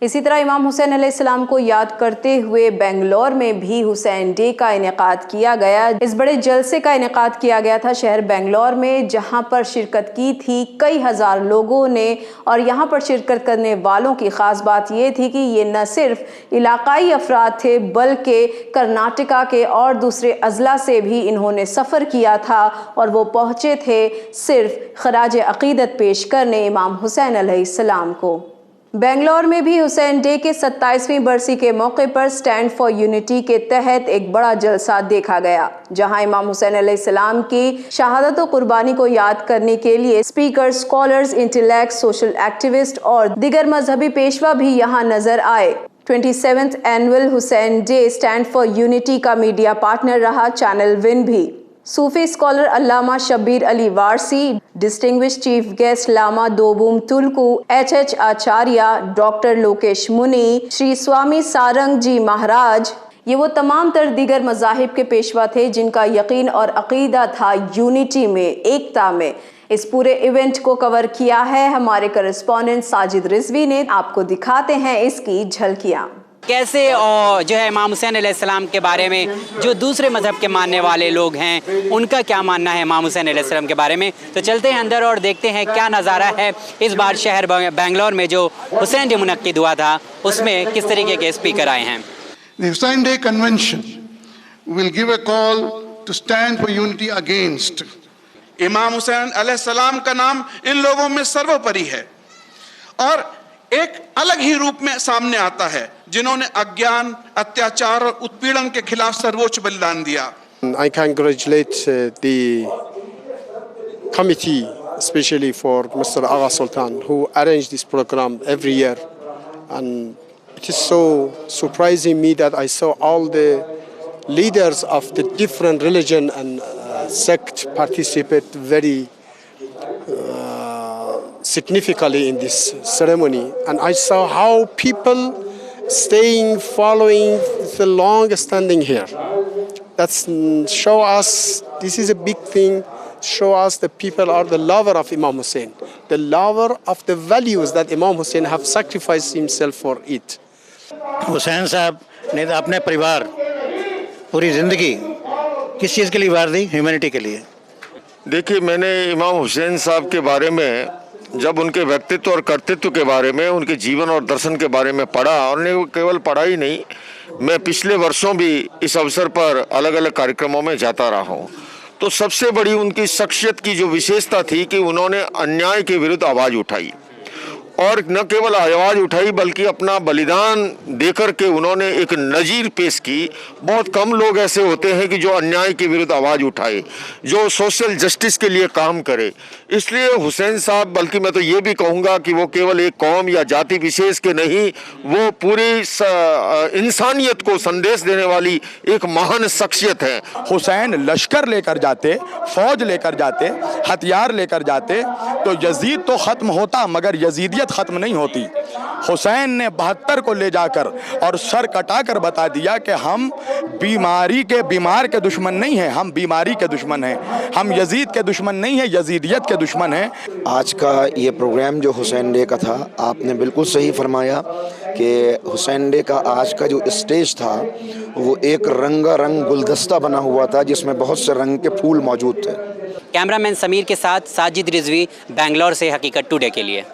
इसी तरह इमाम हुसैन अलैहिस्सलाम को याद करते हुए बेंगलोर में भी हुसैन डे का इनेकाद किया गया। इस बड़े जलसे का इनेकाद किया गया था शहर बेंगलोर में, जहां पर शिरकत की थी कई हजार लोगों ने। और यहां पर शिरकत करने वालों की खास बात यह थी कि ये न सिर्फ इलाकाई अफराद थे बल्कि कर्नाटका के और दूसरे अजला से भी इन्होंने सफ़र किया था और वो पहुँचे थे सिर्फ खराज अकीदत पेश करने इमाम हुसैन अलैहिस्सलाम को। बेंगलोर में भी हुसैन डे के 27वीं बरसी के मौके पर स्टैंड फॉर यूनिटी के तहत एक बड़ा जलसा देखा गया, जहां इमाम हुसैन अलैहिस्सलाम की शहादत और कुर्बानी को याद करने के लिए speaker, scholars, intellect, social activist और दिगर मजहबी पेशवा भी यहां नजर आए। 27th annual Hussain day stand for unity का मीडिया पार्टनर रहा चैनल विन भी। सूफी scholar Allama Shabbir Ali Warsi, distinguish chief guest Lama Dobum Tulku, H Acharya, doctor Lokesh Muni, Shri स्वामी सारंग जी महाराज, ये वो तमाम तर दीगर मज़ाहिब के पेशवा थे जिनका यकीन और अकीदा था यूनिटी में, एकता में। इस पूरे इवेंट को कवर किया है हमारे करेस्पॉन्डेंट साजिद रिजवी ने। आपको दिखाते हैं इसकी झलकियाँ। कैसे और जो है इमाम हुसैन अलैहिस्सलाम के बारे में जो दूसरे मज़हब के मानने वाले लोग हैं उनका क्या मानना है इमाम हुसैन अलैहिस्सलाम के बारे में। तो चलते हैं अंदर और देखते हैं क्या नज़ारा है इस बार शहर बेंगलोर में जो हुसैन डे मुनक्किद हुआ था उसमें किस तरीके के स्पीकर आए हैं। The Hussain Day Convention will give a call to stand for unity against. इमाम हुसैन अलैहिस्सलाम का नाम इन लोगों में सर्वोपरि है और एक अलग ही रूप में सामने आता है, जिन्होंने अज्ञान, अत्याचार और उत्पीड़न के खिलाफ सर्वोच्च बलिदान दिया। I congratulate the committee, especially for Mr. Agha Sultan, who arranged this program every year. And it is so surprising me that I saw all the leaders of the different religion and sect participate very significantly in this ceremony, and I saw how people staying, following the long standing here. That's show us this is a big thing. Show us the people are the lover of Imam Hussein, the lover of the values that Imam Hussein have sacrificed himself for it. Hussain साहब ने अपने परिवार पूरी जिंदगी किस चीज़ के लिए वार दी? Humanity के लिए। देखिए, मैंने इमाम हुसैन साहब के बारे में जब उनके व्यक्तित्व और कर्तृत्व के बारे में, उनके जीवन और दर्शन के बारे में पढ़ा, और नहीं केवल पढ़ा ही नहीं, मैं पिछले वर्षों भी इस अवसर पर अलग अलग कार्यक्रमों में जाता रहा हूँ। तो सबसे बड़ी उनकी शख्सियत की जो विशेषता थी कि उन्होंने अन्याय के विरुद्ध आवाज़ उठाई, और न केवल आवाज़ उठाई बल्कि अपना बलिदान देकर के उन्होंने एक नज़ीर पेश की। बहुत कम लोग ऐसे होते हैं कि जो अन्याय के विरुद्ध आवाज़ उठाए, जो सोशल जस्टिस के लिए काम करे। इसलिए हुसैन साहब, बल्कि मैं तो ये भी कहूँगा कि वो केवल एक कौम या जाति विशेष के नहीं, वो पूरी इंसानियत को संदेश देने वाली एक महान शख्सियत है। हुसैन लश्कर लेकर जाते, फौज लेकर जाते, हथियार लेकर जाते तो यजीद तो ख़त्म होता मगर यजीदियत ख़त्म नहीं होती। हुसैन ने 72 को ले जाकर और सर कटाकर बता दिया कि हम बीमार के दुश्मन नहीं हैं, हम बीमारी के दुश्मन हैं, हम यजीद के दुश्मन नहीं हैं, यजीदियत के दुश्मन हैं। आज का ये प्रोग्राम जो हुसैन डे का था, आपने बिल्कुल सही फरमाया कि हुसैन डे का आज का जो स्टेज था वो एक रंगारंग गुलदस्ता बना हुआ था जिसमें बहुत से रंग के फूल मौजूद थे। कैमरामैन समीर के साथ साजिद रिजवी, बेंगलोर से हकीकत टुडे के लिए।